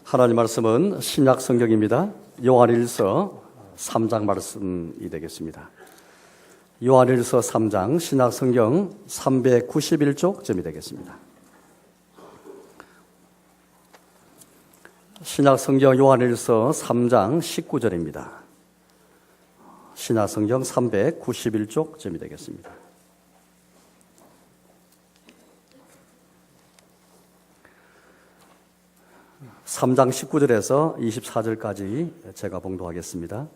하나님 말씀은 신약 성경입니다. 요한일서 3장 말씀이 되겠습니다. 요한일서 3장 신약 성경 391쪽쯤이 되겠습니다. 신약 성경 요한일서 3장 19절입니다. 신약 성경 391쪽쯤이 되겠습니다. (3장) 19절에서 24절까지 제가 봉독하겠습니다.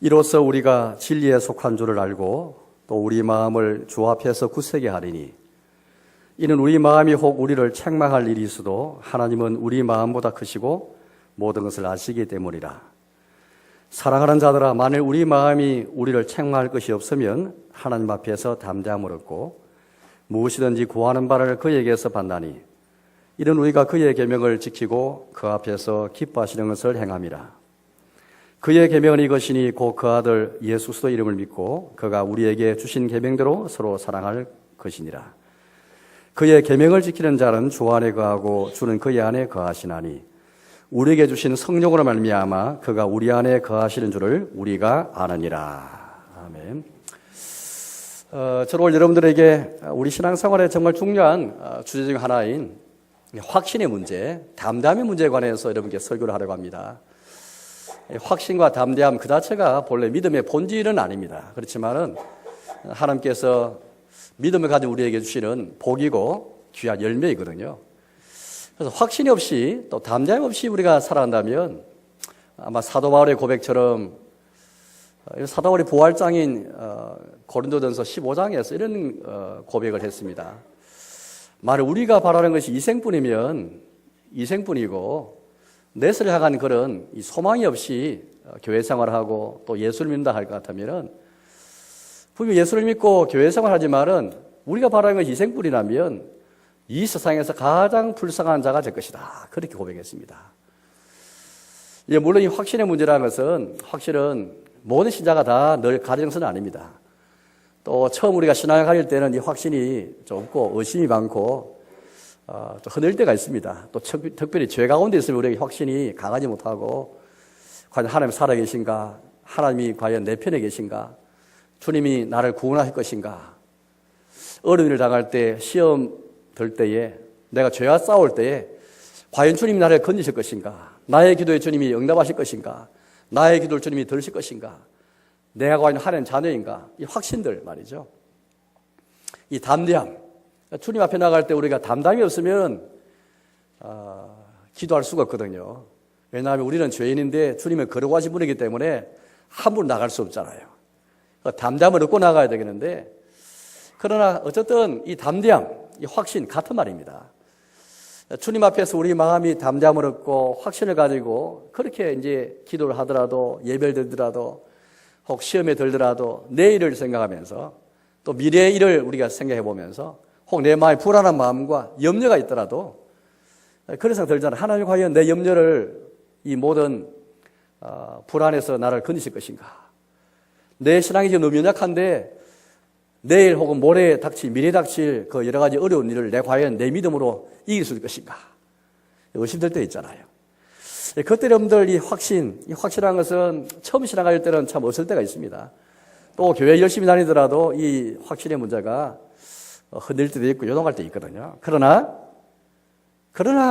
이로써 우리가 진리에 속한 줄을 알고 또 우리 마음을 주 앞에서 굳세게 하리니 이는 우리 마음이 혹 우리를 책망할 일이 있어도 하나님은 우리 마음보다 크시고 모든 것을 아시기 때문이라. 사랑하는 자들아, 만일 우리 마음이 우리를 책망할 것이 없으면 하나님 앞에서 담대함을 얻고 무엇이든지 구하는 바를 그에게서 받나니 이는 우리가 그의 계명을 지키고 그 앞에서 기뻐하시는 것을 행함이라. 그의 계명은 이것이니 곧 그 아들 예수 그리스도 이름을 믿고 그가 우리에게 주신 계명대로 서로 사랑할 것이니라. 그의 계명을 지키는 자는 주 안에 거하고 주는 그의 안에 거하시나니 우리에게 주신 성령으로 말미암아 그가 우리 안에 거하시는 줄을 우리가 아느니라. 아멘. 저는 오늘 여러분들에게 우리 신앙생활에 정말 중요한 주제 중 하나인 확신의 문제, 담대함의 문제에 관해서 여러분께 설교를 하려고 합니다. 확신과 담대함 그 자체가 본래 믿음의 본질은 아닙니다. 그렇지만은 하나님께서 믿음을 가진 우리에게 주시는 복이고 귀한 열매이거든요. 그래서 확신이 없이 또 담대함 없이 우리가 살아간다면 아마 사도 바울의 고백처럼 사도 바울이 부활장인 고린도전서 15장에서 이런 고백을 했습니다. 만약 우리가 바라는 것이 이생뿐이면 이생뿐이고 넷을 향한 그런 소망이 없이 교회 생활하고 또 예수를 믿는다 할 것 같으면 분명 예수를 믿고 교회 생활하지만은 우리가 바라는 것이 이생뿐이라면 이 세상에서 가장 불쌍한 자가 될 것이다. 그렇게 고백했습니다. 물론 이 확신의 문제라는 것은 확실은 모든 신자가 다 늘 가진 것은 아닙니다. 또 처음 우리가 신앙을 가질 때는 이 확신이 좀 없고 의심이 많고 또 흔들릴 때가 있습니다. 또 특별히 죄 가운데 있으면 우리에게 확신이 강하지 못하고 과연 하나님 살아계신가? 하나님이 과연 내 편에 계신가? 주님이 나를 구원하실 것인가? 어려운 일을 당할 때, 시험 들 때에, 내가 죄와 싸울 때에 과연 주님이 나를 건지실 것인가? 나의 기도에 주님이 응답하실 것인가? 나의 기도를 주님이 들으실 것인가? 내가 과연 하나님 자녀인가? 이 확신들 말이죠. 이 담대함. 주님 앞에 나갈 때 우리가 담담이 없으면 기도할 수가 없거든요. 왜냐하면 우리는 죄인인데 주님은 거룩하신 분이기 때문에 함부로 나갈 수 없잖아요. 담담을 얻고 나가야 되겠는데 그러나 어쨌든 이 담대함, 이 확신 같은 말입니다. 주님 앞에서 우리 마음이 담대함을 얻고 확신을 가지고 그렇게 이제 기도를 하더라도 예배를 들더라도 혹 시험에 들더라도 내일을 생각하면서 또 미래의 일을 우리가 생각해 보면서 혹 내 마음에 불안한 마음과 염려가 있더라도 그래서 들잖아요. 하나님 과연 내 염려를 이 모든 불안에서 나를 건지실 것인가? 내 신앙이 지금 너무 연약한데 내일 혹은 모레 닥칠 미래에 닥칠 그 여러 가지 어려운 일을 내 과연 내 믿음으로 이길 수 있을 것인가? 의심될 때 있잖아요. 그때 여러분들 이 확실한 것은 처음 신앙할 때는 참 없을 때가 있습니다. 또 교회 열심히 다니더라도 이 확신의 문제가 흔들릴 때도 있고 요동할 때 있거든요. 그러나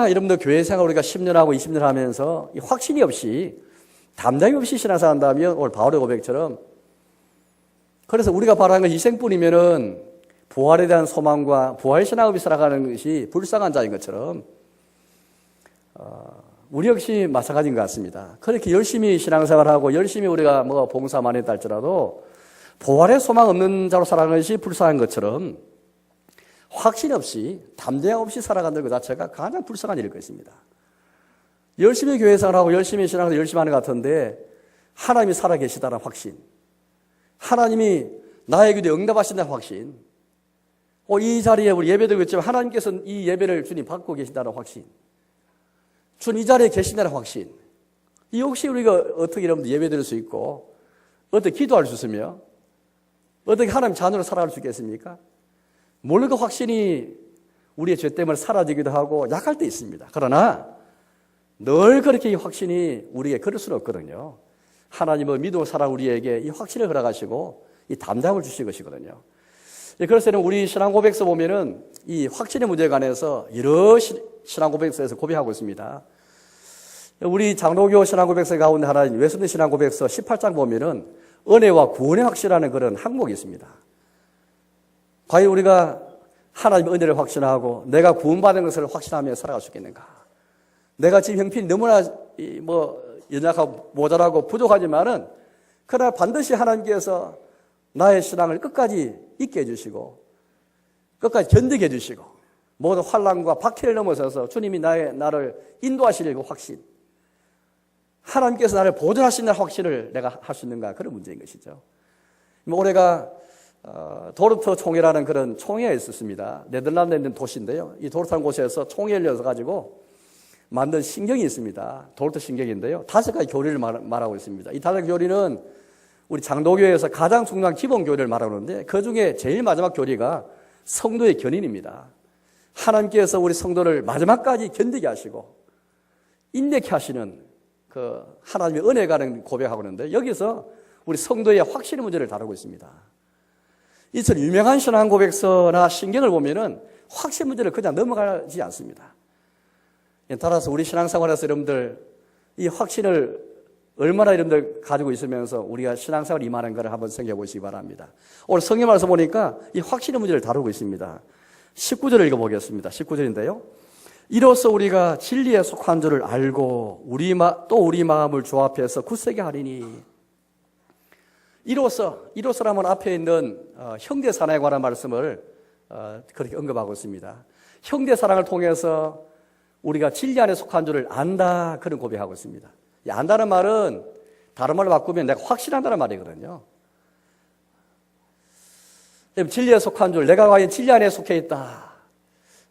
여러분들 교회 생활 우리가 10년하고 20년 하면서 이 확신이 없이 담당이 없이 신앙생활 한다면 오늘 바울의 고백처럼 그래서 우리가 바라는 것이 이생뿐이면은 부활에 대한 소망과 부활 신앙 없이 살아가는 것이 불쌍한 자인 것처럼 우리 역시 마찬가지인 것 같습니다. 그렇게 열심히 신앙생활하고 열심히 우리가 봉사 많이 했다 할지라도 부활의 소망 없는 자로 살아가는 것이 불쌍한 것처럼 확신 없이 담대함 없이 살아가는 것 자체가 가장 불쌍한 일일 것입니다. 열심히 교회 생활하고 열심히 신앙생활 열심히 하는 것 같은데 하나님이 살아계시다는 확신, 하나님이 나의 기도에 응답하신다는 확신, 이 자리에 우리 예배드리고 있지만 하나님께서 이 예배를 주님 받고 계신다는 확신, 주님 이 자리에 계신다는 확신, 이 혹시 우리가 어떻게 여러분들 예배드릴 수 있고 어떻게 기도할 수 있으며 어떻게 하나님 자녀로 살아갈 수 있겠습니까? 물론 그 확신이 우리의 죄 때문에 사라지기도 하고 약할 때 있습니다. 그러나 늘 그렇게 이 확신이 우리에게 그럴 수는 없거든요. 하나님은 믿음을 살아 우리에게 이 확신을 허락하시고 이 담담을 주실 것이거든요. 그래서 우리 신앙 고백서 보면은 이 확신의 문제에 관해서 여러 신앙 고백서에서 고백하고 있습니다. 우리 장로교 신앙 고백서 가운데 하나인 웨슬리 신앙 고백서 18장 보면은 은혜와 구원의 확신이라는 그런 항목이 있습니다. 과연 우리가 하나님의 은혜를 확신하고 내가 구원받은 것을 확신하며 살아갈 수 있겠는가? 내가 지금 형편이 너무나 연약하고 모자라고 부족하지만은 그러나 반드시 하나님께서 나의 신앙을 끝까지 있게 해주시고 끝까지 견디게 해주시고 모든 환난과 박해를 넘어서서 주님이 나를 인도하시려고 확신, 하나님께서 나를 보존하신다는 확신을 내가 할 수 있는가, 그런 문제인 것이죠. 올해가 도르트 총회라는 그런 총회가 있었습니다. 네덜란드에 있는 도시인데요. 이 도르트라는 곳에서 총회를 열어가지고 만든 신경이 있습니다. 도르트 신경인데요. 5가지 교리를 말하고 있습니다. 이 5가지 교리는 우리 장로교에서 가장 중요한 기본 교리를 말하는데 그 중에 제일 마지막 교리가 성도의 견인입니다. 하나님께서 우리 성도를 마지막까지 견디게 하시고 인내케 하시는 그 하나님의 은혜가는 고백하고 있는데 여기서 우리 성도의 확신의 문제를 다루고 있습니다. 이처럼 유명한 신앙 고백서나 신경을 보면은 확신 문제를 그냥 넘어가지 않습니다. 따라서 우리 신앙생활에서 여러분들 이 확신을 얼마나 여러분들 가지고 있으면서 우리가 신앙생활 임하는 것을 한번 생각해 보시기 바랍니다. 오늘 성경 말씀 보니까 이 확신의 문제를 다루고 있습니다. 19절을 읽어보겠습니다. 19절인데요. 이로써 우리가 진리에 속한 줄을 알고 또 우리 마음을 주 앞에서 굳세게 하리니. 이로써라면 앞에 있는 형제사랑에 관한 말씀을 그렇게 언급하고 있습니다. 형제사랑을 통해서 우리가 진리 안에 속한 줄을 안다, 그런 고백하고 있습니다. 이 안다는 말은 다른 말로 바꾸면 내가 확신한다는 말이거든요. 진리에 속한 줄, 내가 과연 진리 안에 속해 있다.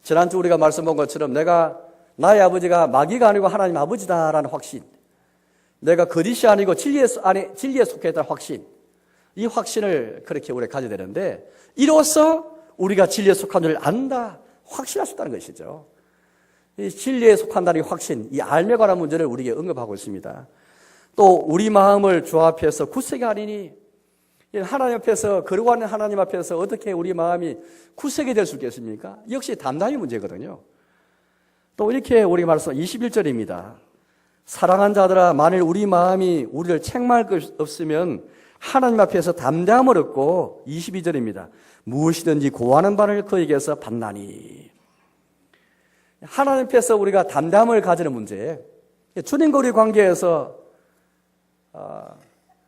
지난주 우리가 말씀 본 것처럼 나의 아버지가 마귀가 아니고 하나님 아버지다라는 확신, 내가 거짓이 아니고 진리에 속해 있다는 확신, 이 확신을 그렇게 우리가 가져야 되는데 이로써 우리가 진리에 속한 줄 안다, 확신할 수 있다는 것이죠. 이 진리에 속한다는 확신, 이 알매 관한 문제를 우리에게 언급하고 있습니다. 또 우리 마음을 주 앞에서 굳세게 하리니, 하나님 앞에서 거룩한 하나님 앞에서 어떻게 우리 마음이 굳세게 될 수 있겠습니까? 역시 담담의 문제거든요. 또 이렇게 우리 말씀 21절입니다. 사랑한 자들아, 만일 우리 마음이 우리를 책망할 것 없으면 하나님 앞에서 담대함을 얻고, 22절입니다. 무엇이든지 고하는 바를 그에게서 받나니. 하나님 앞에서 우리가 담담을 가지는 문제, 주님과 우리 관계에서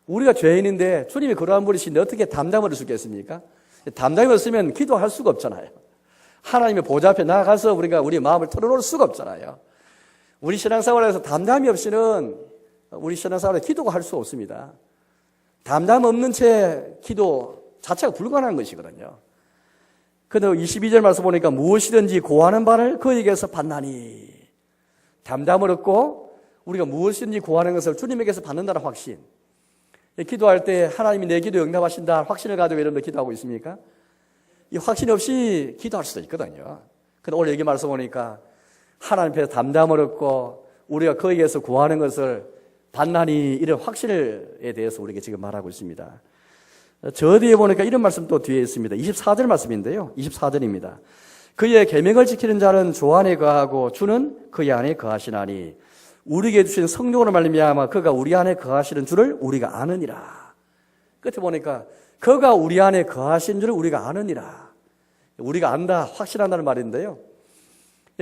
우리가 죄인인데 주님이 그러한 분이신데 어떻게 담담을 할 수 있겠습니까? 담담이 없으면 기도할 수가 없잖아요. 하나님의 보좌 앞에 나가서 우리가 우리 마음을 털어놓을 수가 없잖아요. 우리 신앙생활에서 담담이 없이는 우리 신앙생활에 기도가 할 수 없습니다. 담담 없는 채 기도 자체가 불가능한 것이거든요. 그런데 22절 말씀 보니까 무엇이든지 고하는 바를 그에게서 받나니, 담담을 얻고 우리가 무엇이든지 고하는 것을 주님에게서 받는다는 확신. 기도할 때 하나님이 내 기도 응답하신다 확신을 가지고 여러분들 기도하고 있습니까? 이 확신 없이 기도할 수도 있거든요. 그런데 오늘 여기 말씀 보니까 하나님 앞에서 담담을 얻고 우리가 그에게서 구하는 것을 받나니, 이런 확신에 대해서 우리에게 지금 말하고 있습니다. 저 뒤에 보니까 이런 말씀 또 뒤에 있습니다. 24절 말씀인데요. 24절입니다. 그의 계명을 지키는 자는 주 안에 거하고 주는 그의 안에 거하시나니 우리에게 주신 성령으로 말미암아 그가 우리 안에 거하시는 줄을 우리가 아느니라. 끝에 보니까 그가 우리 안에 거하신 줄을 우리가 아느니라. 우리가 안다, 확신한다는 말인데요.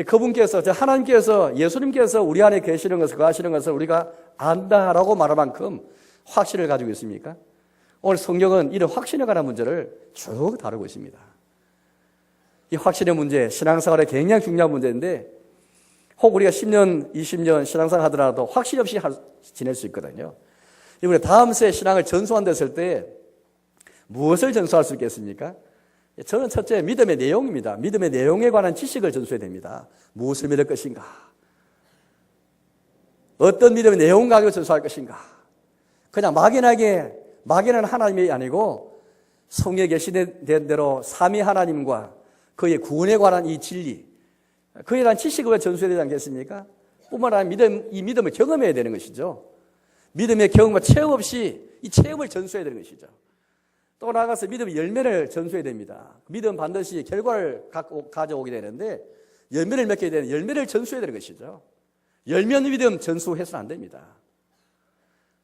그분께서, 하나님께서, 예수님께서 우리 안에 계시는 것을, 거하시는 것을 우리가 안다라고 말할 만큼 확신을 가지고 있습니까? 오늘 성경은 이런 확신에 관한 문제를 쭉 다루고 있습니다. 이 확신의 문제, 신앙생활에 굉장히 중요한 문제인데 혹 우리가 10년, 20년 신앙생활 하더라도 확신 없이 지낼 수 있거든요. 우리가 다음 세 신앙을 전수한다 했을 때 무엇을 전수할 수 있겠습니까? 저는 첫째 믿음의 내용입니다. 믿음의 내용에 관한 지식을 전수해야 됩니다. 무엇을 믿을 것인가? 어떤 믿음의 내용 가지고 전수할 것인가? 그냥 막연한 하나님이 아니고 성경에 계시된 대로 삼위 하나님과 그의 구원에 관한 이 진리, 그에 대한 지식을 전수해야 되지 않겠습니까? 뿐만 아니라 이 믿음을 경험해야 되는 것이죠. 믿음의 경험과 체험 없이 이 체험을 전수해야 되는 것이죠. 또 나아가서 믿음의 열매를 전수해야 됩니다. 믿음 반드시 결과를 가져오게 되는데 열매를 맺게 되는 열매를 전수해야 되는 것이죠. 열매 없는 믿음 전수해서는 안 됩니다.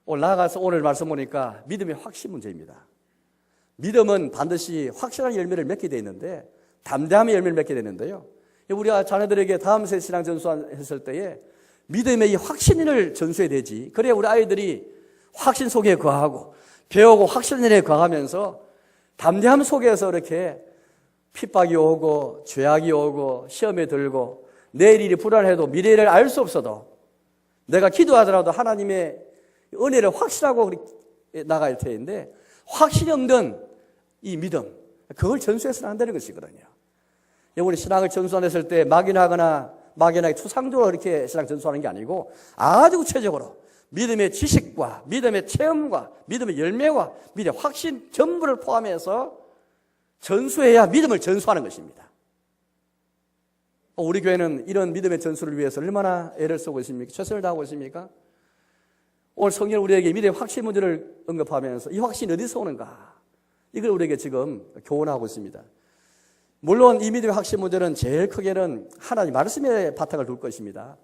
나아가서 오늘 말씀 보니까 믿음의 확신 문제입니다. 믿음은 반드시 확실한 열매를 맺게 되어 있는데 담대함의 열매를 맺게 되는데요. 우리가 자녀들에게 다음 세 신앙 전수했을 때에 믿음의 이 확신을 전수해야 되지. 그래야 우리 아이들이 확신 속에 거하고 배우고 확신에 거하면서 담대함 속에서 이렇게 핍박이 오고 죄악이 오고 시험에 들고 내일 일이 불안해도 미래를 알 수 없어도 내가 기도하더라도 하나님의 은혜를 확신하고 나갈 테인데 확신이 없는 이 믿음, 그걸 전수해서는 안 되는 것이거든요. 우리 신앙을 전수했을 때 막연하게 추상적으로 이렇게 신앙 전수하는 게 아니고 아주 구체적으로 믿음의 지식과 믿음의 체험과 믿음의 열매와 믿음의 확신 전부를 포함해서 전수해야 믿음을 전수하는 것입니다. 우리 교회는 이런 믿음의 전수를 위해서 얼마나 애를 쓰고 있습니까? 최선을 다하고 있습니까? 오늘 성경 우리에게 믿음의 확신 문제를 언급하면서 이 확신이 어디서 오는가? 이걸 우리에게 지금 교훈하고 있습니다. 물론 이 믿음의 확신 문제는 제일 크게는 하나님 말씀에 바탕을 둘 것입니다.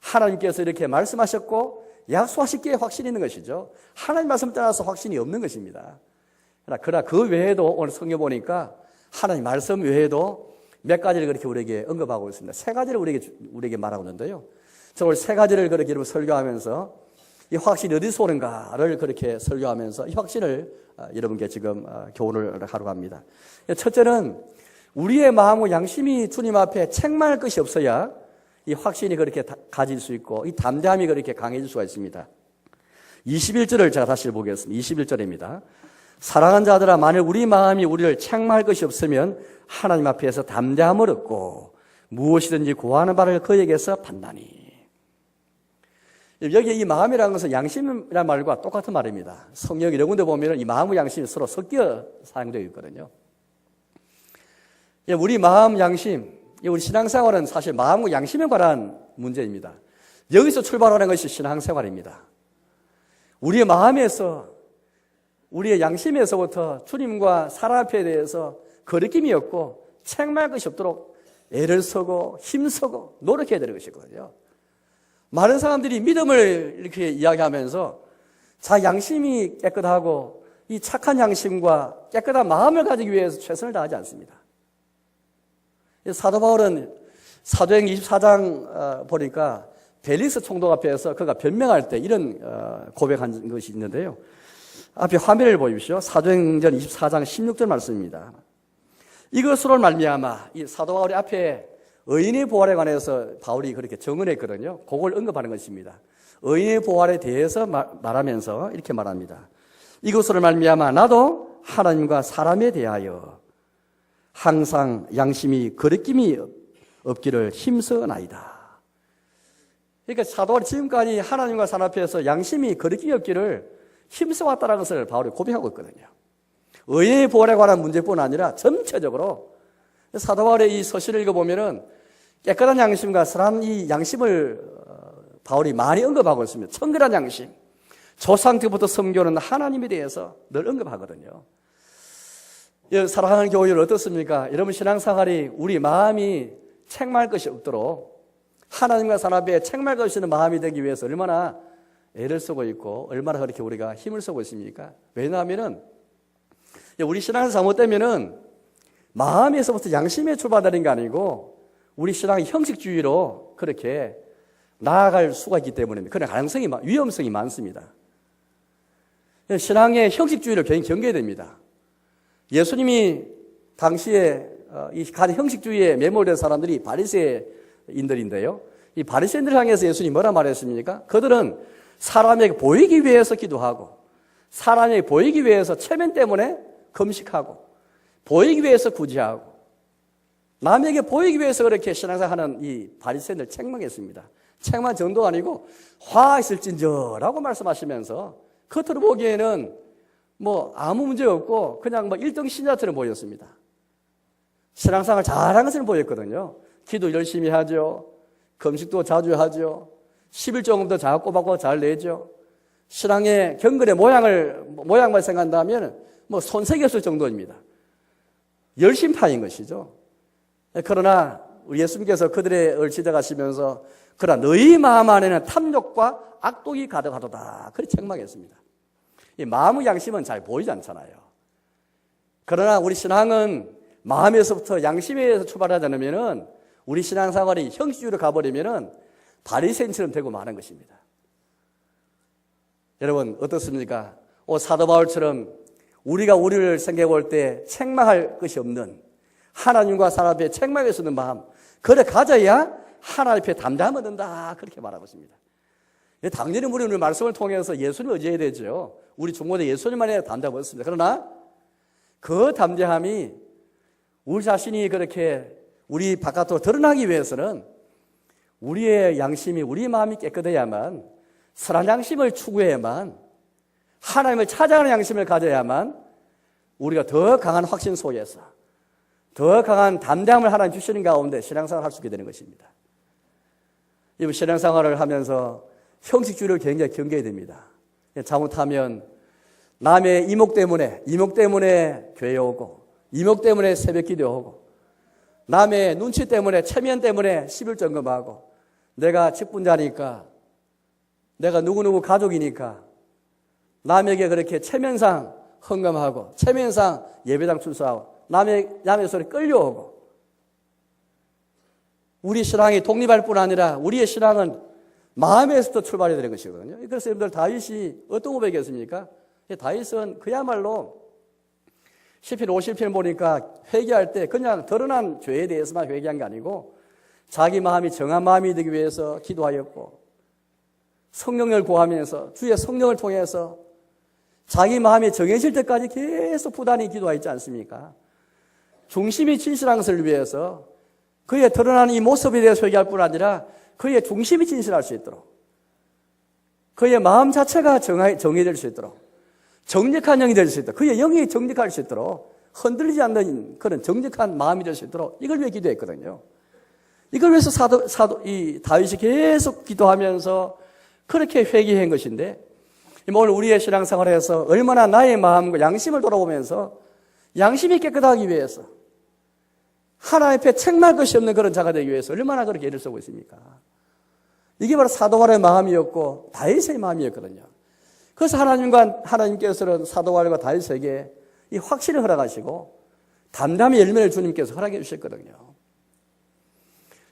하나님께서 이렇게 말씀하셨고 약속하셨기에 확신이 있는 것이죠. 하나님 말씀 따라서 확신이 없는 것입니다. 그러나 그 외에도 오늘 성경 보니까 하나님 말씀 외에도 몇 가지를 그렇게 우리에게 언급하고 있습니다. 세 가지를 우리에게 말하고 있는데요. 저 오늘 세 가지를 그렇게 여러분 설교하면서 이 확신이 어디서 오는가를 그렇게 설교하면서 이 확신을 여러분께 지금 교훈을 하려고 합니다. 첫째는 우리의 마음과 양심이 주님 앞에 책망할 것이 없어야 이 확신이 그렇게 가질 수 있고 이 담대함이 그렇게 강해질 수가 있습니다. 21절을 제가 다시 보겠습니다. 21절입니다. 사랑하는 자들아, 만일 우리 마음이 우리를 책망할 것이 없으면 하나님 앞에서 담대함을 얻고 무엇이든지 구하는 바를 그에게서 받나니. 여기 이 마음이라는 것은 양심이라는 말과 똑같은 말입니다. 성경 이런 군데 보면 이 마음과 양심이 서로 섞여 사용되어 있거든요. 우리 마음, 양심, 우리 신앙생활은 사실 마음과 양심에 관한 문제입니다. 여기서 출발하는 것이 신앙생활입니다. 우리의 마음에서, 우리의 양심에서부터 주님과 사람 앞에 대해서 거리낌이 없고 책망할 것이 없도록 애를 쓰고 힘쓰고 노력해야 되는 것이거든요. 많은 사람들이 믿음을 이렇게 이야기하면서 자 양심이 깨끗하고 이 착한 양심과 깨끗한 마음을 가지기 위해서 최선을 다하지 않습니다. 사도 바울은 사도행 24장 보니까 벨리스 총독 앞에서 그가 변명할 때 이런 고백한 것이 있는데요. 앞에 화면을 보십시오. 사도행전 24장 16절 말씀입니다. 이것으로 말미암아 이 사도 바울의 앞에 의인의 부활에 관해서 바울이 그렇게 정언했거든요. 그걸 언급하는 것입니다. 의인의 부활에 대해서 말하면서 이렇게 말합니다. 이것으로 말미암아 나도 하나님과 사람에 대하여 항상 양심이 거리낌이 없기를 힘써나이다. 그러니까 사도 바울이 지금까지 하나님과 사람 앞에서 양심이 거리낌이 없기를 힘써왔다는 것을 바울이 고백하고 있거든요. 의인의 부활에 관한 문제뿐 아니라 전체적으로 사도 바울의 이 서신을 읽어보면은 깨끗한 양심과 선한 이 양심을 바울이 많이 언급하고 있습니다. 청결한 양심, 조상 때부터 섬기는 하나님에 대해서 늘 언급하거든요. 사랑하는 교회를 어떻습니까? 여러분 신앙생활이 우리 마음이 책망할 것이 없도록 하나님과 사람 앞에 책망할 것이 있는 마음이 되기 위해서 얼마나 애를 쓰고 있고 얼마나 그렇게 우리가 힘을 쓰고 있습니까? 왜냐하면은 우리 신앙에서 잘못되면은 마음에서부터 양심에 출발되는 게 아니고 우리 신앙이 형식주의로 그렇게 나아갈 수가 있기 때문에 그런 위험성이 많습니다. 신앙의 형식주의를 경계해야 됩니다. 예수님이 당시에 이 가장 형식주의에 매몰된 사람들이 바리새인들인데요. 이 바리새인들을 향해서 예수님이 뭐라 말했습니까? 그들은 사람에게 보이기 위해서 기도하고 사람에게 보이기 위해서 체면 때문에 금식하고 보이기 위해서 구제하고 남에게 보이기 위해서 그렇게 신앙생활하는 이 바리새인들 책망했습니다. 책망 정도가 아니고 화있을진저라고 말씀하시면서 겉으로 보기에는 아무 문제 없고 그냥 1등 신자처럼 보였습니다. 신앙생활 잘하는 것처럼 보였거든요. 기도 열심히 하죠. 금식도 자주 하죠. 11조금도 잘 꼬박꼬박 잘 내죠. 신앙의 경건의 모양만 생각한다면 뭐 손색이 없을 정도입니다. 열심파인 것이죠. 그러나 우리 예수님께서 그들의 얼치다 가시면서 그러나 너희 마음 안에는 탐욕과 악독이 가득하도다. 그렇게 책망했습니다. 이 마음의 양심은 잘 보이지 않잖아요. 그러나 우리 신앙은 마음에서부터 양심에서 출발하지 않으면은 우리 신앙생활이 형식주의로 가버리면은 바리새인처럼 되고 마는 것입니다. 여러분 어떻습니까? 사도 바울처럼 우리가 우리를 생각해 볼 때 책망할 것이 없는 하나님과 사람 앞에 책망할 수 있는 마음, 그래 가져야 하나님 앞에 담대함을 얻는다. 그렇게 말하고 있습니다. 당연히 우리 오늘 말씀을 통해서 예수님을 의지해야 되죠. 우리 중고대 예수님만 해야 담대함을 얻습니다. 그러나 그 담대함이 우리 자신이 그렇게 우리 바깥으로 드러나기 위해서는 우리의 양심이, 우리 마음이 깨끗해야만, 선한 양심을 추구해야만, 하나님을 찾아가는 양심을 가져야만 우리가 더 강한 확신 속에서 더 강한 담대함을 하나님 주시는 가운데 신앙생활을 할 수 있게 되는 것입니다. 이 신앙생활을 하면서 형식주의를 굉장히 경계해야 됩니다. 잘못하면 남의 이목 때문에 교회에 오고, 이목 때문에 새벽 기도하고, 남의 눈치 때문에, 체면 때문에 11점검하고, 내가 직분자니까, 내가 누구누구 가족이니까 남에게 그렇게 체면상 헌금하고, 체면상 예배당 출석하고, 남의 소리 끌려오고, 우리 신앙이 독립할 뿐 아니라 우리의 신앙은 마음에서부터 출발해야 되는 것이거든요. 그래서 여러분들 다윗이 어떤 고백이었습니까? 다윗은 그야말로 시편 50편 보니까 회개할 때 그냥 드러난 죄에 대해서만 회개한 게 아니고 자기 마음이 정한 마음이 되기 위해서 기도하였고, 성령을 구하면서 주의 성령을 통해서 자기 마음이 정해질 때까지 계속 부단히 기도하였지 않습니까? 중심이 진실한 것을 위해서 그의 드러나는 이 모습에 대해서 회개할 뿐 아니라 그의 중심이 진실할 수 있도록, 그의 마음 자체가 정해질 수 있도록, 정직한 영이 될 수 있도록, 그의 영이 정직할 수 있도록, 흔들리지 않는 그런 정직한 마음이 될 수 있도록 이걸 위해 기도했거든요. 이걸 위해서 이 다윗이 계속 기도하면서 그렇게 회개한 것인데, 오늘 우리의 신앙생활에서 얼마나 나의 마음과 양심을 돌아보면서 양심이 깨끗하기 위해서, 하나님 앞에 책망할 것이 없는 그런 자가 되기 위해서 얼마나 그렇게 애를 쓰고 있습니까? 이게 바로 사도 바울의 마음이었고 다윗의 마음이었거든요. 그래서 하나님께서는 사도 바울과 다윗에게 이 확신을 허락하시고 담담히 열매를 주님께서 허락해 주셨거든요.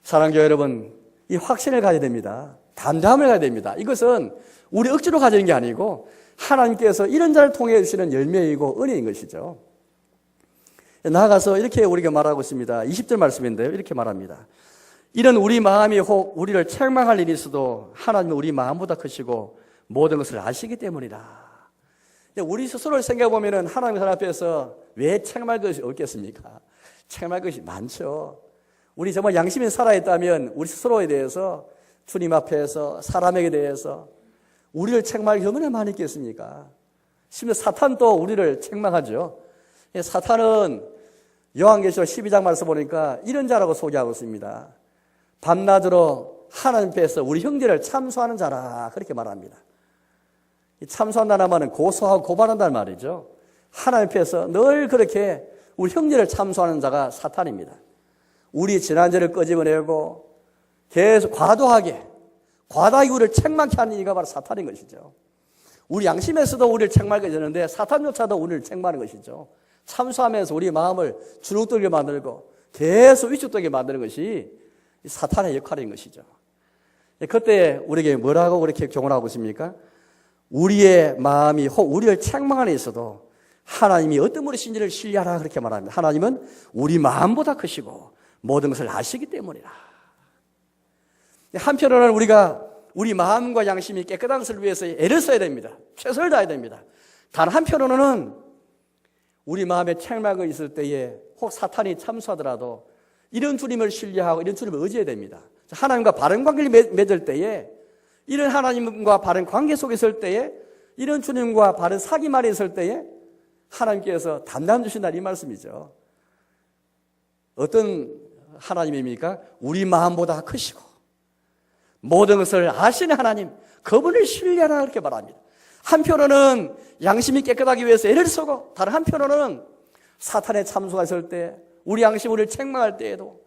사랑하는 여러분, 이 확신을 가져야 됩니다. 담담을 가져야 됩니다. 이것은 우리 억지로 가지는 게 아니고 하나님께서 이런 자를 통해 주시는 열매이고 은혜인 것이죠. 나아가서 이렇게 우리가 말하고 있습니다. 20절 말씀인데요. 이렇게 말합니다. 이런 우리 마음이 혹 우리를 책망할 일이 있어도 하나님은 우리 마음보다 크시고 모든 것을 아시기 때문이다. 우리 스스로를 생각해 보면은 하나님 앞에서 왜 책망할 것이 없겠습니까? 책망할 것이 많죠. 우리 정말 양심이 살아있다면 우리 스스로에 대해서, 주님 앞에서, 사람에게 대해서 우리를 책망할 게 얼마나 많이 있겠습니까? 심지어 사탄도 우리를 책망하죠. 사탄은 요한계시록 12장 말씀 보니까 이런 자라고 소개하고 있습니다. 밤낮으로 하나님 앞에서 우리 형제를 참소하는 자라, 그렇게 말합니다. 참소한다는 말은 고소하고 고발한다는 말이죠. 하나님 앞에서 늘 그렇게 우리 형제를 참소하는 자가 사탄입니다. 우리 지난 죄를 끄집어내고 계속 과다하게 우리를 책망케 하는 이가 바로 사탄인 것이죠. 우리 양심에서도 우리를 책망하게 되는데 사탄조차도 우리를 책망하는 것이죠. 참소하면서 우리 마음을 주눅들게 만들고 계속 위축되게 만드는 것이 사탄의 역할인 것이죠. 그때 우리에게 뭐라고 그렇게 교훈하고 있습니까? 우리의 마음이 혹 우리를 책망하는 데 있어도 하나님이 어떤 분이신지를 신뢰하라, 그렇게 말합니다. 하나님은 우리 마음보다 크시고 모든 것을 아시기 때문이라. 한편으로는 우리가 우리 마음과 양심이 깨끗한 것을 위해서 애를 써야 됩니다. 최선을 다해야 됩니다. 단 한편으로는 우리 마음에 책망이 있을 때에 혹 사탄이 참수하더라도 이런 주님을 신뢰하고 이런 주님을 의지해야 됩니다. 하나님과 바른 관계를 맺을 때에, 이런 하나님과 바른 관계 속에 있을 때에, 이런 주님과 바른 사귐 안에 있을 때에 하나님께서 담담 주신다는 이 말씀이죠. 어떤 하나님입니까? 우리 마음보다 크시고 모든 것을 아시는 하나님, 그분을 신뢰하라 그렇게 말합니다. 한편으로는 양심이 깨끗하기 위해서 애를 쓰고, 다른 한편으로는 사탄의 참소가 있을 때, 우리 양심 우리를 책망할 때에도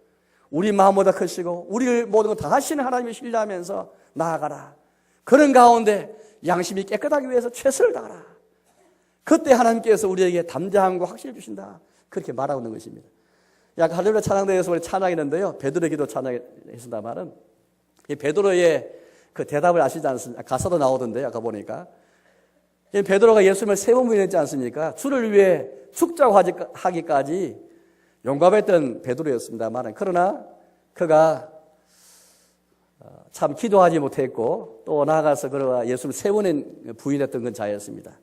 우리 마음보다 크시고 우리를 모든 것 다 하시는 하나님을 신뢰하면서 나아가라. 그런 가운데 양심이 깨끗하기 위해서 최선을 다하라. 그때 하나님께서 우리에게 담대함과 확신을 주신다. 그렇게 말하고 있는 것입니다. 약 할렐루야 찬양대회에서 우리 찬양했는데요. 베드로의 기도 찬양했습니다만은 이 베드로의 그 대답을 아시지 않습니까? 가사도 나오던데요. 아까 보니까. 이 베드로가 예수님을 3번 부인했지 않습니까? 주를 위해 죽자고 하기까지 용감했던 베드로였습니다만, 그러나 그가 참 기도하지 못했고 또 나아가서 그가 예수를 3번은 부인했던 건 자였습니다.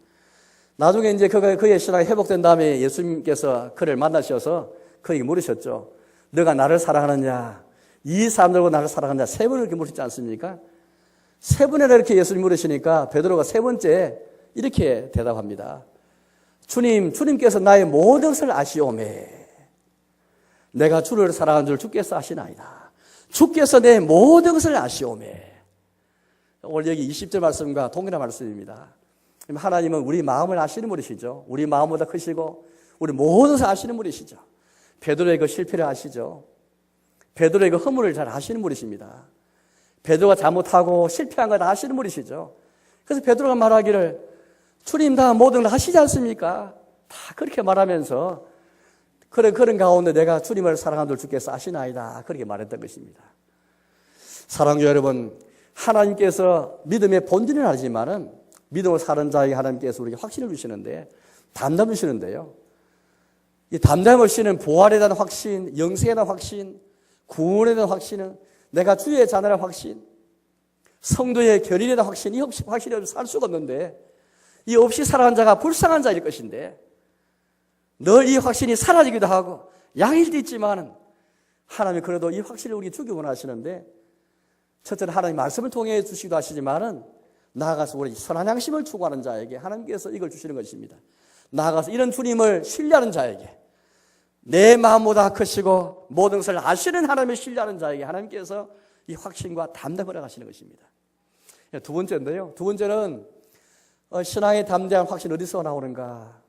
나중에 이제 그의 신앙이 회복된 다음에 예수님께서 그를 만나셔서 그에게 물으셨죠. 너가 나를 사랑하느냐? 이 사람들과 나를 사랑하느냐? 3번을 이렇게 물으셨지 않습니까? 3번이나 이렇게 예수님 물으시니까 베드로가 3번째 이렇게 대답합니다. 주님께서 나의 모든 것을 아시오매. 내가 주를 사랑하는 줄 주께서 아시나이다. 주께서 내 모든 것을 아시오매. 오늘 여기 20절 말씀과 동일한 말씀입니다. 하나님은 우리 마음을 아시는 분이시죠. 우리 마음보다 크시고 우리 모든 것을 아시는 분이시죠. 베드로의 그 실패를 아시죠. 베드로의 그 허물을 잘 아시는 분이십니다. 베드로가 잘못하고 실패한 걸 다 아시는 분이시죠. 그래서 베드로가 말하기를 주님 다 모든 걸 하시지 않습니까? 다 그렇게 말하면서 그런 가운데 내가 주님을 사랑하는 줄 주께서 아시나이다. 그렇게 말했던 것입니다. 사랑하는 여러분, 하나님께서 믿음의 본질은 알지만은 믿음을 사는 자에게 하나님께서 우리에게 확신을 주시는데, 담담을 주시는데요. 이 담담을 주시는 부활에 대한 확신, 영생에 대한 확신, 구원에 대한 확신은 내가 주의 자녀라는 확신, 성도의 결의에 대한 확신, 이 확신이 없이 살 수가 없는데, 이 없이 살아가는 자가 불쌍한 자일 것인데, 늘 이 확신이 사라지기도 하고 약일 수도 있지만 하나님이 그래도 이 확신을 우리에게 주기 원하시는데, 첫째는 하나님 말씀을 통해 주시기도 하시지만은 나아가서 우리 선한 양심을 추구하는 자에게 하나님께서 이걸 주시는 것입니다. 나아가서 이런 주님을 신뢰하는 자에게, 내 마음보다 크시고 모든 것을 아시는 하나님을 신뢰하는 자에게 하나님께서 이 확신과 담대함을 허락하시는 것입니다. 두 번째인데요. 두 번째는 신앙의 담대한 확신 어디서 나오는가?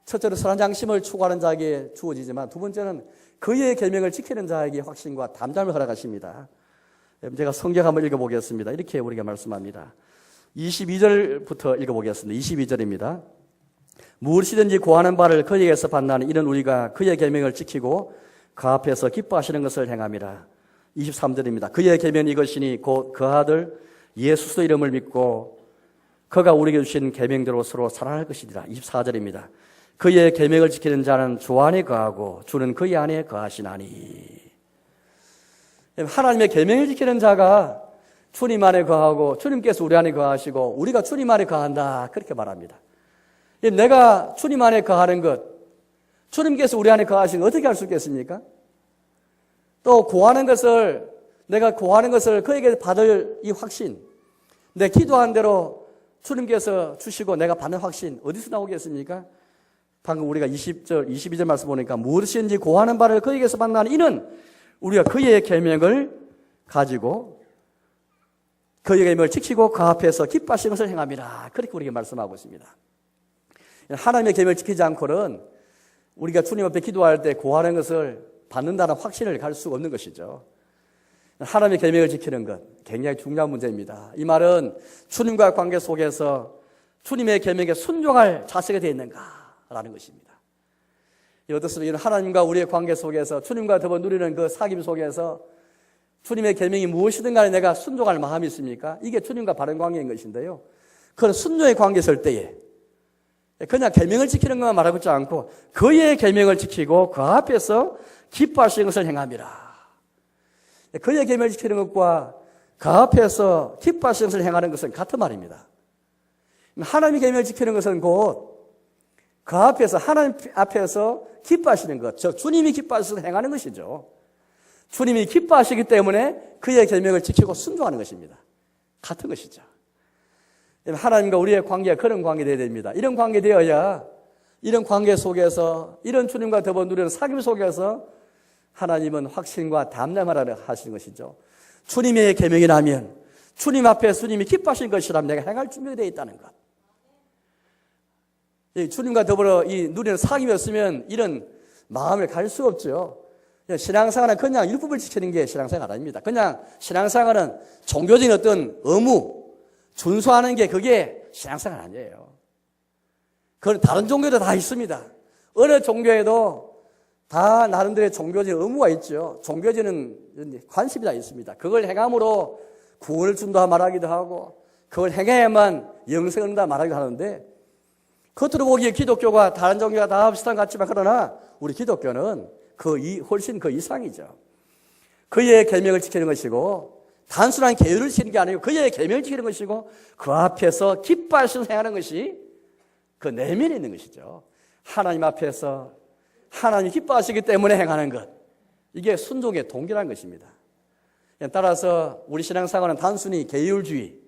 첫째로 선한 양심을 추구하는 자에게 주어지지만 두 번째는 그의 계명을 지키는 자에게 확신과 담대함을 허락하십니다. 제가 성경 한번 읽어보겠습니다. 이렇게 우리가 말씀합니다. 22절부터 읽어보겠습니다. 22절입니다. 무엇이든지 구하는 바를 그에게서 받나니 이는 우리가 그의 계명을 지키고 그 앞에서 기뻐하시는 것을 행함이라. 23절입니다. 그의 계명이 이것이니 곧 그 아들 예수의 이름을 믿고 그가 우리에게 주신 계명대로 서로 사랑할 것이니라. 24절입니다. 그의 계명을 지키는 자는 주 안에 거하고 주는 그의 안에 거하시나니. 하나님의 계명을 지키는 자가 주님 안에 거하고 주님께서 우리 안에 거하시고 우리가 주님 안에 거한다. 그렇게 말합니다. 내가 주님 안에 거하는 것, 주님께서 우리 안에 거하시는 것 어떻게 할 수 있겠습니까? 또 구하는 것을, 내가 구하는 것을 그에게 받을 이 확신, 내 기도한 대로 주님께서 주시고 내가 받는 확신 어디서 나오겠습니까? 방금 우리가 20절, 22절 말씀 보니까 무엇인지 구하는 바를 그에게서 받나니 이는 우리가 그의 계명을 가지고 그의 계명을 지키고 그 앞에서 기뻐하시는 것을 행함이라. 그렇게 우리에게 말씀하고 있습니다. 하나님의 계명을 지키지 않고는 우리가 주님 앞에 기도할 때 구하는 것을 받는다는 확신을 갈 수가 없는 것이죠. 하나님의 계명을 지키는 것 굉장히 중요한 문제입니다. 이 말은 주님과의 관계 속에서 주님의 계명에 순종할 자세가 되어 있는가라는 것입니다. 어떻습니까? 하나님과 우리의 관계 속에서 주님과 더불어 누리는 그 사귐 속에서 주님의 계명이 무엇이든 간에 내가 순종할 마음이 있습니까? 이게 주님과 바른 관계인 것인데요. 그런 순종의 관계에 설 때에 그냥 계명을 지키는 것만 말하고 있지 않고 그의 계명을 지키고 그 앞에서 기뻐하시는 것을 행함이라. 그의 계명을 지키는 것과 그 앞에서 기뻐하시는 것을 행하는 것은 같은 말입니다. 하나님의 계명을 지키는 것은 곧 그 앞에서 하나님 앞에서 기뻐하시는 것, 즉 주님이 기뻐하셔서 행하는 것이죠. 주님이 기뻐하시기 때문에 그의 계명을 지키고 순종하는 것입니다. 같은 것이죠. 하나님과 우리의 관계가 그런 관계 되어야 됩니다. 이런 관계 되어야 이런 관계 속에서 이런 주님과 더불어 누리는 사귐 속에서 하나님은 확신과 담대함을 하시는 것이죠. 주님의 계명이라면 주님 앞에 주님이 기뻐하신 것이라면 내가 행할 준비가 되어 있다는 것. 주님과 더불어 이 누리는 사귐이었으면 이런 마음을 가질 수 없죠. 신앙생활은 그냥 율법을 지키는 게 신앙생활 아닙니다. 그냥 신앙생활은 종교적인 어떤 의무, 준수하는 게 그게 신앙생활 아니에요. 그건 다른 종교도 다 있습니다. 어느 종교에도 다 나름대로의 종교적인 의무가 있죠. 종교적인 관습이 다 있습니다. 그걸 행함으로 구원을 준다 말하기도 하고 그걸 행해야만 영생을 얻는다 말하기도 하는데 겉으로 보기에 기독교가 다른 종교가 다 비슷한 것 같지만 그러나 우리 기독교는 훨씬 그 이상이죠. 그의 계명을 지키는 것이고 단순한 계율을 지키는 게 아니고 그의 계명을 지키는 것이고 그 앞에서 기뻐하시면서 행하는 것이 그 내면에 있는 것이죠. 하나님 앞에서 하나님이 기뻐하시기 때문에 행하는 것. 이게 순종의 동기라는 것입니다. 따라서 우리 신앙생활은 단순히 계율주의,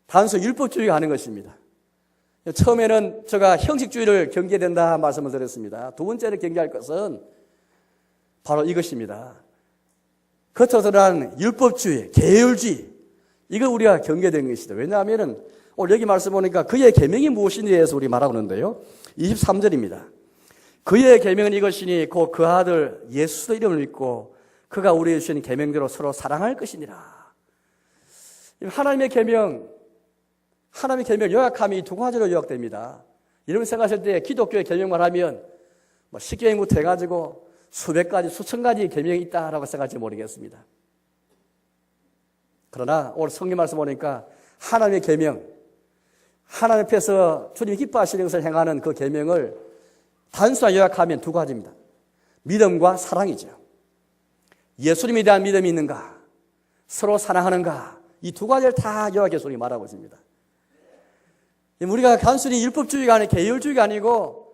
단순히 율법주의가 아닌 것입니다. 처음에는 제가 형식주의를 경계해야 된다 말씀을 드렸습니다. 두 번째로 경계할 것은 바로 이것입니다. 겉으로 드러난 율법주의, 계율주의, 이걸 우리가 경계된 것이다. 왜냐하면 오늘 여기 말씀 보니까 그의 계명이 무엇인지에 대해서 우리 말하고 있는데요. 23절입니다. 그의 계명은 이것이니 곧 그 아들 예수의 이름을 믿고 그가 우리에게 주신 계명대로 서로 사랑할 것이니라. 하나님의 계명 요약함이 두 가지로 요약됩니다. 이런 생각하실 때 기독교의 계명만 하면 십계명부터 해가지고 수백 가지, 수천 가지 계명이 있다라고 생각할지 모르겠습니다. 그러나 오늘 성경 말씀 보니까 하나님의 계명, 하나님 앞에서 주님이 기뻐하시는 것을 행하는 그 계명을 단순하게 요약하면 두 가지입니다. 믿음과 사랑이죠. 예수님에 대한 믿음이 있는가, 서로 사랑하는가, 이 두 가지를 다 요약해서 우리가 말하고 있습니다. 우리가 단순히 율법주의가 아니고 계율주의가 아니고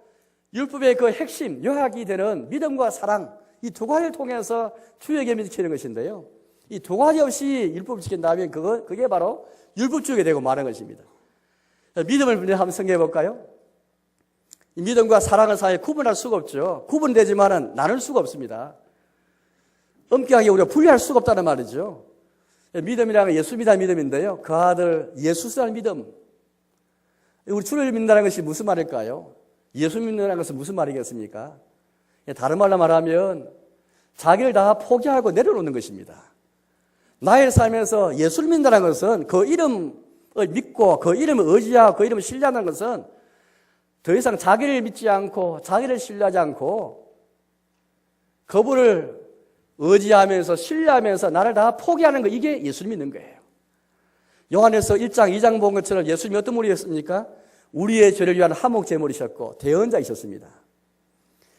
율법의 그 핵심, 요약이 되는 믿음과 사랑, 이 두 가지를 통해서 주의 계명을 지키는 것인데요. 이 두 가지 없이 율법을 지킨다면 그게 바로 율법주의가 되고 마는 것입니다. 믿음을 한번 생각해 볼까요? 이 믿음과 사랑을 사이에 구분할 수가 없죠. 구분되지만은 나눌 수가 없습니다. 엄격하게 우리가 분리할 수가 없다는 말이죠. 믿음이라는 건 예수 믿는 믿음인데요. 그 아들 예수라는 믿음. 우리 주를 믿는다는 것이 무슨 말일까요? 예수 믿는다는 것은 무슨 말이겠습니까? 다른 말로 말하면 자기를 다 포기하고 내려놓는 것입니다. 나의 삶에서 예수를 믿는다는 것은 그 이름을 믿고 그 이름을 의지하고 그 이름을 신뢰하는 것은 더 이상 자기를 믿지 않고 자기를 신뢰하지 않고 그분을 의지하면서 신뢰하면서 나를 다 포기하는 거, 이게 예수를 믿는 거예요. 요한에서 1장 2장 본 것처럼 예수님이 어떤 분이었습니까? 우리의 죄를 위한 화목 제물이셨고 대언자이셨습니다.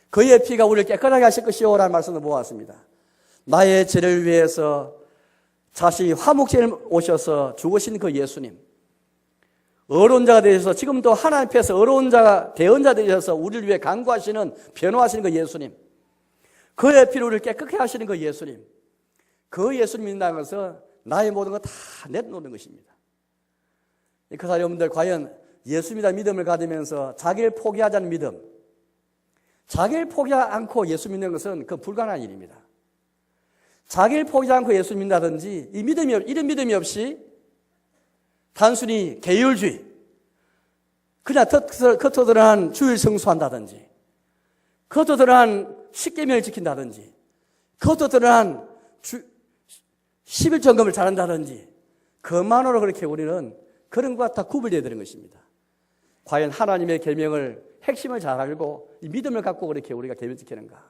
그의 피가 우리를 깨끗하게 하실 것이오라는 말씀을 보았습니다. 나의 죄를 위해서 자신이 화목 제물 오셔서 죽으신 그 예수님, 어려운 자가 되셔서 지금도 하나님 앞에서 어려운 자가 대언자 되셔서 우리를 위해 간구하시는 변호하시는 그 예수님, 그의 피로 우리를 깨끗하게 하시는 그 예수님, 그 예수님 믿는다는 것은 나의 모든 거 다 내놓는 것입니다. 그 여러분들 과연 예수입니다 믿음을 가지면서 자기를 포기하지 않는 믿음, 자기를 포기하지 않고 예수 믿는 것은 그 불가능한 일입니다. 자기를 포기하지 않고 예수 믿는다든지 이런 믿음이 없이 단순히 계율주의, 그냥 겉으로 드러난 주일 성수한다든지 겉으로 드러난 십계명을 지킨다든지 겉으로 드러난 11점검을 잘한다든지 그만으로 그렇게 우리는 그런 것과 다 구분되어야 되는 것입니다. 과연 하나님의 계명을 핵심을 잘 알고 이 믿음을 갖고 그렇게 우리가 계명 지키는가?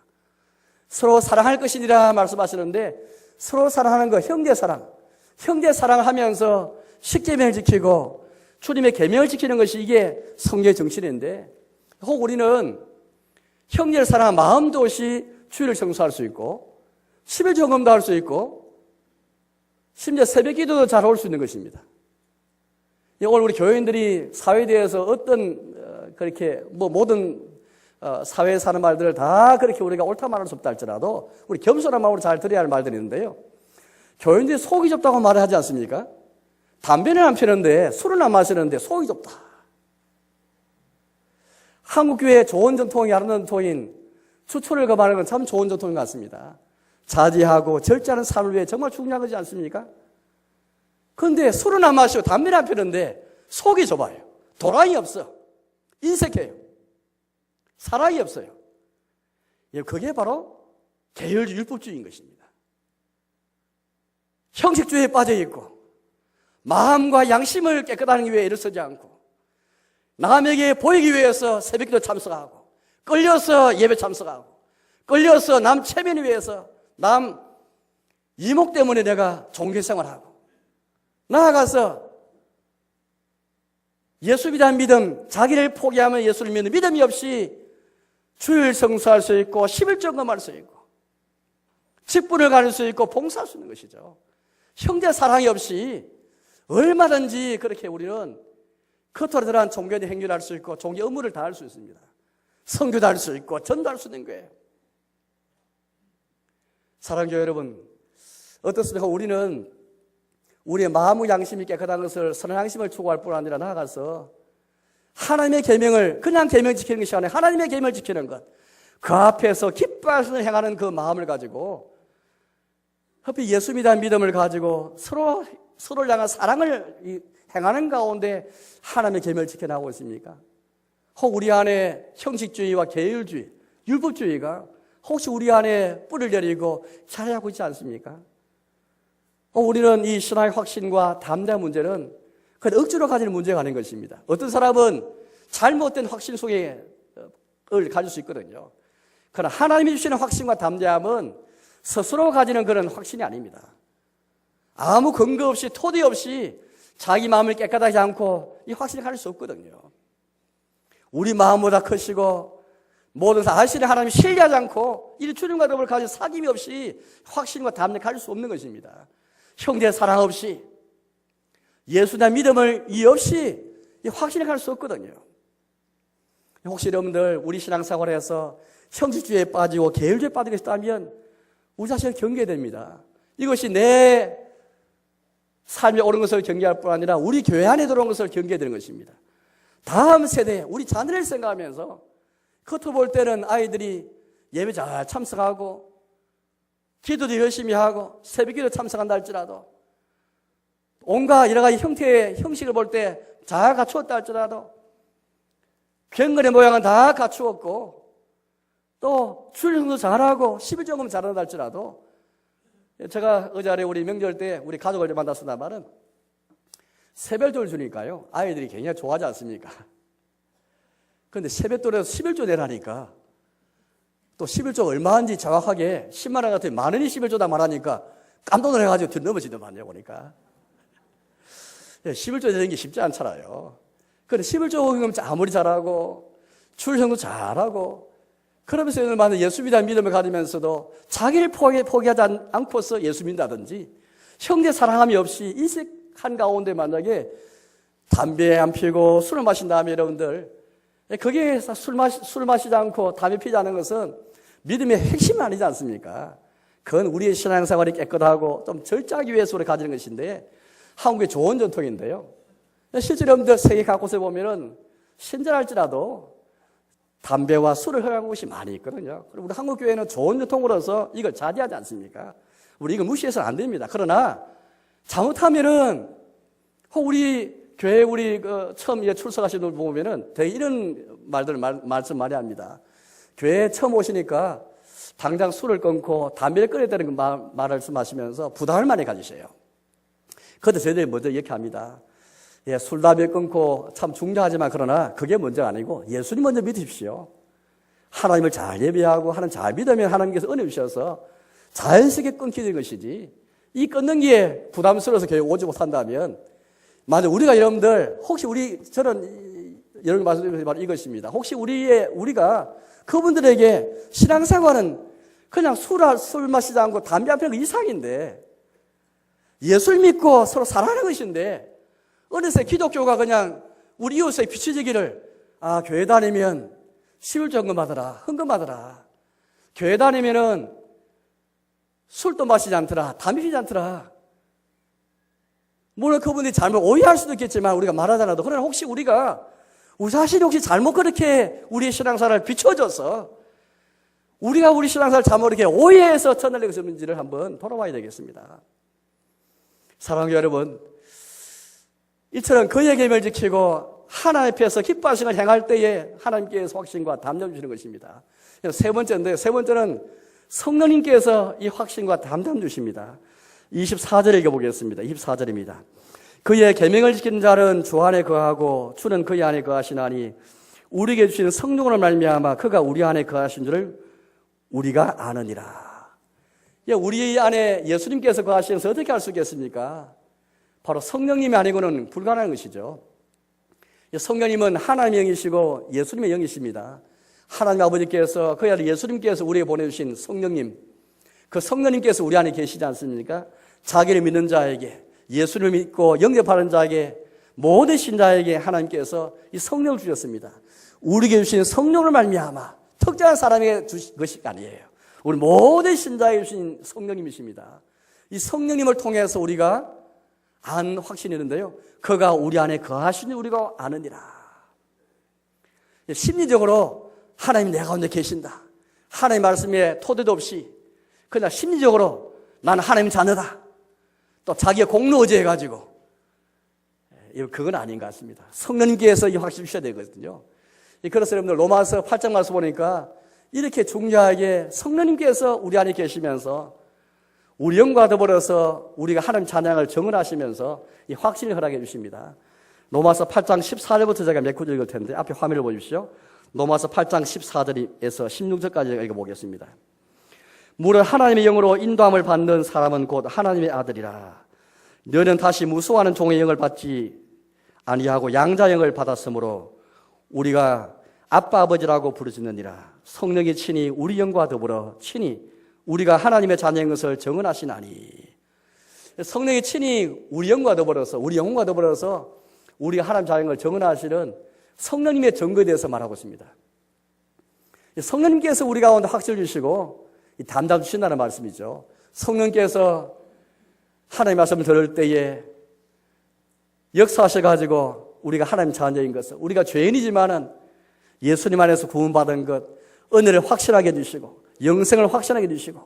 서로 사랑할 것이니라 말씀하시는데 서로 사랑하는 거 형제 사랑을 하면서 십계명을 지키고 주님의 계명을 지키는 것이 이게 성경의 정신인데 혹 우리는 형제를 사랑하는 마음도 없이 주일을 성수할 수 있고 11점검도 할 수 있고 심지어 새벽 기도도 잘 올 수 있는 것입니다. 오늘 우리 교회인들이 사회에 대해서 어떤 그렇게 모든 사회에 사는 말들을 다 그렇게 우리가 옳다 말할 수 없다 할지라도 우리 겸손한 마음으로 잘 들어야 할 말들이 있는데요. 교회인들이 속이 좁다고 말을 하지 않습니까? 담배는 안 피는데 술은 안 마시는데 속이 좁다. 한국 교회의 좋은 전통이 아름다운 전통인 추초를 거부하는 건 참 좋은 전통인 것 같습니다. 자제하고 절제하는 삶을 위해 정말 중요한 거지 않습니까? 그런데 술은 안 마시고 담배를 안 피는데 속이 좁아요. 도랑이 없어. 인색해요. 사랑이 없어요. 그게 바로 계율주의, 율법주의인 것입니다. 형식주의에 빠져있고 마음과 양심을 깨끗하기 위해 일어서지 않고 남에게 보이기 위해서 새벽기도 참석하고 끌려서 예배 참석하고 끌려서 남 체면을 위해서 남 이목 때문에 내가 종교생활하고 나아가서 예수 믿는 믿음, 자기를 포기하면 예수를 믿는 믿음이 없이 주일 성수할 수 있고 11조금할 수 있고 직분을 가질 수 있고 봉사할 수 있는 것이죠. 형제 사랑이 없이 얼마든지 그렇게 우리는 겉으로 드러난 종교의 행위를 할 수 있고 종교 업무를 다 할 수 있습니다. 선교도 할 수 있고 전도할 수 있는 거예요. 사랑교회 여러분, 어떻습니까? 우리는 우리의 마음의 양심이 깨끗한 것을, 선한 양심을 추구할 뿐 아니라 나아가서 하나님의 계명을 그냥 계명 지키는 것이 아니라 하나님의 계명을 지키는 것, 그 앞에서 기뻐하시는 행하는 그 마음을 가지고 허피 예수 믿는 믿음을 가지고 서로를 향한 사랑을 행하는 가운데 하나님의 계명을 지켜나가고 있습니까? 혹 우리 안에 형식주의와 계율주의, 율법주의가 혹시 우리 안에 뿌리를 내리고 자리하고 있지 않습니까? 우리는 이 신앙의 확신과 담대한 문제는 그냥 억지로 가지는 문제가 아닌 것입니다. 어떤 사람은 잘못된 확신 속에 가질 수 있거든요. 그러나 하나님이 주시는 확신과 담대함은 스스로 가지는 그런 확신이 아닙니다. 아무 근거 없이 토대 없이 자기 마음을 깨끗하지 않고 이 확신을 가질 수 없거든요. 우리 마음보다 크시고 모든 사실을 하나님이 신뢰하지 않고 이 주님과 더불어 가진 사귐이 없이 확신과 담대를 가질 수 없는 것입니다. 형제 사랑 없이 예수나 믿음을 이 없이 이 확신을 가질 수 없거든요. 혹시 여러분들 우리 신앙생활에서 형식주의에 빠지고 계율주의에 빠지고 있다면 우리 자신을 경계해야 됩니다. 이것이 내 삶에 옳은 것을 경계할 뿐 아니라 우리 교회 안에 들어온 것을 경계해야 되는 것입니다. 다음 세대 우리 자녀를 생각하면서 겉으로 볼 때는 아이들이 예배 잘 참석하고 기도도 열심히 하고 새벽기도 참석한다 할지라도 온갖 여러 가지 형태의 형식을 볼 때 잘 갖추었다 할지라도 경건의 모양은 다 갖추었고 또 출석도 잘하고 11조금 잘한다 할지라도 제가 어제 우리 명절 때 우리 가족을 만났었나마는 세별조를 주니까요 아이들이 굉장히 좋아하지 않습니까? 그런데 세뱃돈에서 11조 내라니까 또 11조 얼마인지 정확하게 10만 원 같은 만 원이 11조다 말하니까 깜짝 놀라가지고 넘어지더만요 보니까 11조 내는 게 쉽지 않잖아요. 그런데 11조 아무리 잘하고 출형도 잘하고 그러면서 많은 예수 믿는 믿음을 가지면서도 자기를 포기하지 않고서 예수 믿는다든지 형제 사랑함이 없이 인색한 가운데 만약에 담배 안 피고 술을 마신 다음에 여러분들 그게 술 마시지 않고 담배 피지 않는 것은 믿음의 핵심은 아니지 않습니까? 그건 우리의 신앙생활이 깨끗하고 좀 절제하기 위해서 우리 가지는 것인데 한국의 좋은 전통인데요. 실제로 여러분들 세계 곳에 보면은 신전할지라도 담배와 술을 허용하는 곳이 많이 있거든요. 그리고 우리 한국 교회는 좋은 전통으로서 이걸 자제하지 않습니까? 우리 이거 무시해서는 안 됩니다. 그러나 잘못하면은 우리 교회 처음 출석하시는 분들 보면은 되게 이런 말들을 말씀 많이 합니다. 교회에 처음 오시니까 당장 술을 끊고 담배를 끊어야 되는 말씀하시면서 부담을 많이 가지세요. 그런데 저희들이 먼저 이렇게 합니다. 예, 술, 담배 끊고 참 중요하지만 그러나 그게 먼저가 아니고 예수님 먼저 믿으십시오. 하나님을 잘 예배하고 하나님 잘 믿으면 하나님께서 은혜 주셔서 자연스럽게 끊게 된 것이지 이 끊는 게 부담스러워서 교회 오지 못한다면 만약 우리가 여러분들 혹시 저는 여러분 말씀드리는 바로 이것입니다. 혹시 우리가 그분들에게 신앙생활은 그냥 술 마시지 않고 담배 안 피는 거 이상인데 예수를 믿고 서로 사랑하는 것인데 어느새 기독교가 그냥 우리 이웃에 비추지기를 교회 다니면 11조 헌금하더라 헌금하더라 교회 다니면은 술도 마시지 않더라 담배 피지 않더라 물론 그분이 잘못 오해할 수도 있겠지만 우리가 말하잖아도 그러나 혹시 우리 자신이 혹시 잘못 그렇게 우리의 신앙생활을 비춰줘서 우리가 우리 신앙생활 잘못 이렇게 오해해서 전달되고 있는지를 한번 돌아봐야 되겠습니다. 사랑하는 여러분, 이처럼 그의 계명을 지키고 하나님 앞에서 기뻐하시는 걸 행할 때에 하나님께서 확신과 담담 주시는 것입니다. 세 번째인데요. 세 번째는 성령님께서 이 확신과 담담 주십니다. 24절 읽어보겠습니다. 24절입니다. 그의 계명을 지키는 자는 주 안에 거하고 주는 그의 안에 거하시나니 우리에게 주시는 성령으로 말미암아 그가 우리 안에 거하신 줄을 우리가 아느니라. 우리 안에 예수님께서 거하시면서 어떻게 할 수 있겠습니까? 바로 성령님이 아니고는 불가능한 것이죠. 성령님은 하나님의 영이시고 예수님의 영이십니다. 하나님 아버지께서 그 아들 예수님께서 우리에게 보내주신 성령님, 그 성령님께서 우리 안에 계시지 않습니까? 자기를 믿는 자에게, 예수를 믿고 영접하는 자에게, 모든 신자에게 하나님께서 이 성령을 주셨습니다. 우리에게 주신 성령을 말미암아 특정한 사람에게 주신 것이 아니에요. 우리 모든 신자에게 주신 성령님이십니다. 이 성령님을 통해서 우리가 안 확신이 있는데요. 그가 우리 안에 거하시니 우리가 아느니라. 심리적으로 하나님 내 가운데 계신다. 하나님 말씀에 토대도 없이 그냥 심리적으로 나는 하나님 자녀다. 또 자기의 공로 의지해가지고 그건 아닌 것 같습니다. 성령님께서 이 확신 주셔야 되거든요. 그래서 여러분들 로마서 8장 말씀 보니까 이렇게 중요하게 성령님께서 우리 안에 계시면서 우리 영과 더불어서 우리가 하나님 찬양을 정언하시면서 이 확신을 허락해 주십니다. 로마서 8장 14절부터 제가 몇 구절 읽을 텐데 앞에 화면을 보십시오. 로마서 8장 14절에서 16절까지 읽어보겠습니다. 무릇 하나님의 영으로 인도함을 받는 사람은 곧 하나님의 아들이라. 너는 다시 무수하는 종의 영을 받지 아니하고 양자 영을 받았으므로 우리가 아빠 아버지라고 부르짖느니라. 성령이 친히 우리 영과 더불어 친히 우리가 하나님의 자녀인 것을 정언하시나니. 성령이 친히 우리 영과 더불어서 우리 영혼과 더불어서 우리가 하나님 자녀인 것을 정언하시는 성령님의 증거에 대해서 말하고 있습니다. 성령님께서 우리 가운데 확신을 주시고 담담 주신다는 말씀이죠. 성령께서 하나님의 말씀을 들을 때에 역사하셔가지고 우리가 하나님 자녀인 것을, 우리가 죄인이지만은 예수님 안에서 구원받은 것, 은혜를 확실하게 해주시고 영생을 확신하게 해주시고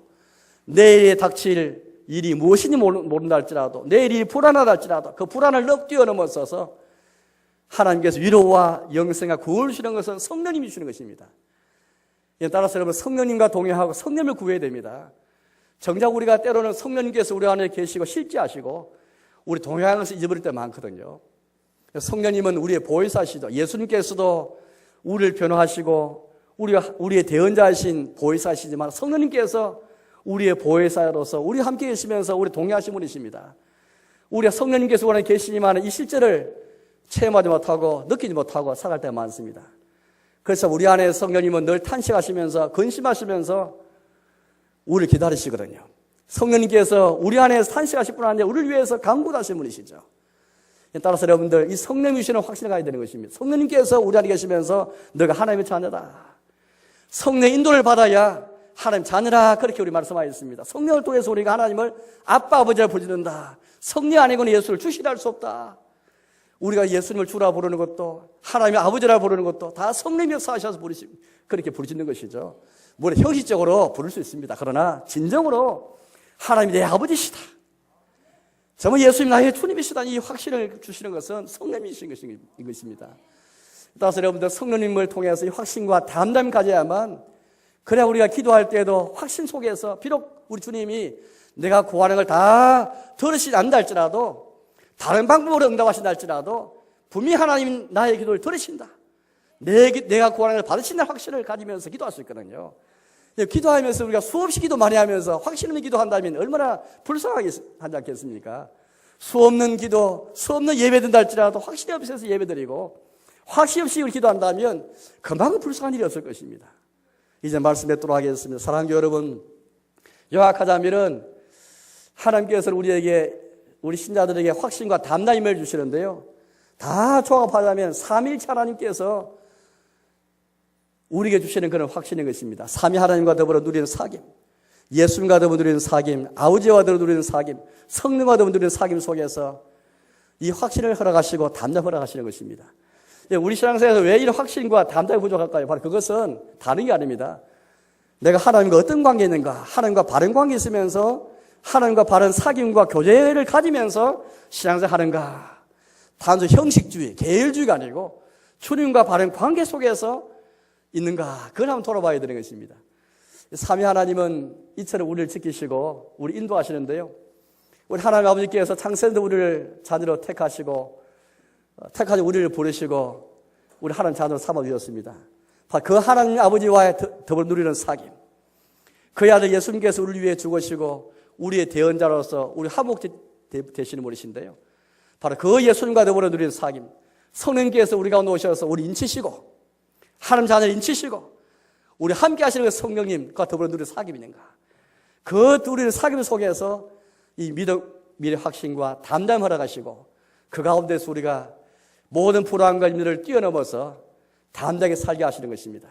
내일에 닥칠 일이 무엇인지 모른다 할지라도, 내일이 불안하다 할지라도 그 불안을 뛰어넘어서서 하나님께서 위로와 영생과 구원을 주시는 것은 성령님이 주시는 것입니다. 따라서 여러분 성령님과 동행하고 성령을 구해야 됩니다. 정작 우리가 때로는 성령님께서 우리 안에 계시고 실제하시고 우리 동행하는 것을 잊어버릴 때 많거든요. 성령님은 우리의 보혜사시죠. 예수님께서도 우리를 변호하시고 우리의 대언자이신 보혜사시지만 성령님께서 우리의 보혜사로서 우리 함께 계시면서 우리 동행하신 분이십니다. 우리가 성령님께서 우리 안에 계시지만 이 실제를 체험하지 못하고 느끼지 못하고 살아갈 때가 많습니다. 그래서 우리 안에 성령님은 늘 탄식하시면서 근심하시면서 우리를 기다리시거든요. 성령님께서 우리 안에서 탄식하실 뿐 아니라 우리를 위해서 간구하신 분이시죠. 따라서 여러분들 이 성령이 주시는 확신을 가야 되는 것입니다. 성령님께서 우리 안에 계시면서 너가 하나님의 자녀다. 성령의 인도를 받아야 하나님 자녀라 그렇게 우리 말씀하셨습니다. 성령을 통해서 우리가 하나님을 아빠 아버지라 부르는다. 성령 아니고는 예수를 주시라 할 수 없다. 우리가 예수님을 주라 부르는 것도 하나님의 아버지라 부르는 것도 다 성령이 역사하셔서 그렇게 부르시는 것이죠. 물론 형식적으로 부를 수 있습니다. 그러나 진정으로 하나님이 내 아버지시다. 정말 예수님 나의 주님이시다. 이 확신을 주시는 것은 성령이신 것입니다. 따라서 여러분들 성령님을 통해서 이 확신과 담담을 가져야만 그래야 우리가 기도할 때에도 확신 속에서 비록 우리 주님이 내가 구하는 걸 다 들으시지 않는다 할지라도 다른 방법으로 응답하신다 할지라도 분명히 하나님 나의 기도를 들으신다. 내가 구하는 걸 받으신다는 확신을 가지면서 기도할 수 있거든요. 기도하면서 우리가 수없이 기도 많이 하면서 확신 없는 기도한다면 얼마나 불쌍하게 하지 않겠습니까? 수없는 기도, 수없는 예배 든다 할지라도 확신이 없어서 예배 드리고 확신 없이 기도한다면 그만큼 불쌍한 일이 없을 것입니다. 이제 말씀 맺도록 하겠습니다. 사랑하는 여러분, 요약하자면은 하나님께서 우리 신자들에게 확신과 담담임을 주시는데요. 다 종합하자면 삼위일체 하나님께서 우리에게 주시는 그런 확신인 것입니다. 삼위 하나님과 더불어 누리는 사귐, 예수님과 더불어 누리는 사귐, 아버지와 더불어 누리는 사귐, 성령과 더불어 누리는 사귐 속에서 이 확신을 허락하시고 담담 허락하시는 것입니다. 우리 신앙생활에서 왜 이런 확신과 담담이 부족할까요? 바로 그것은 다른 게 아닙니다. 내가 하나님과 어떤 관계에 있는가? 하나님과 바른 관계에 있으면서 하나님과 바른 사귐과 교제를 가지면서 신앙생활 하는가? 단순 형식주의, 계율주의가 아니고 주님과 바른 관계 속에서 있는가? 그걸 한번 돌아봐야 되는 것입니다. 삼위 하나님은 이처럼 우리를 지키시고 우리 인도하시는데요. 우리 하나님 아버지께서 창세전부터 우리를 자녀로 택하시고 우리를 부르시고 우리 하나님 자녀로 삼아주셨습니다. 그 하나님 아버지와의 더불어 누리는 사귐, 그의 아들 예수님께서 우리를 위해 죽으시고 우리의 대언자로서 우리 화목 되시는 분이신데요. 바로 그 예수님과 더불어 누리는 사귐, 성령께서 우리 가운데 오셔서 우리 인치시고 하나님 자녀를 인치시고 우리 함께 하시는 그 성령님과 더불어 누리는 사귐이는가? 그 누리는 사귐 속에서 이 미래 확신과 담담을 허락하시고 그 가운데서 우리가 모든 불안과 임무를 뛰어넘어서 담대하게 살게 하시는 것입니다.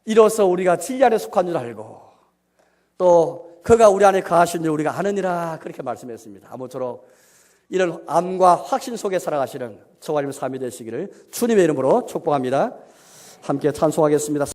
이로써 우리가 진리 안에 속한 줄 알고 또 그가 우리 안에 거하신 줄 우리가 아느니라, 그렇게 말씀했습니다. 아무쪼록 이런 암과 확신 속에 살아가시는 저와 여러분 삶이 되시기를 주님의 이름으로 축복합니다. 함께 찬송하겠습니다.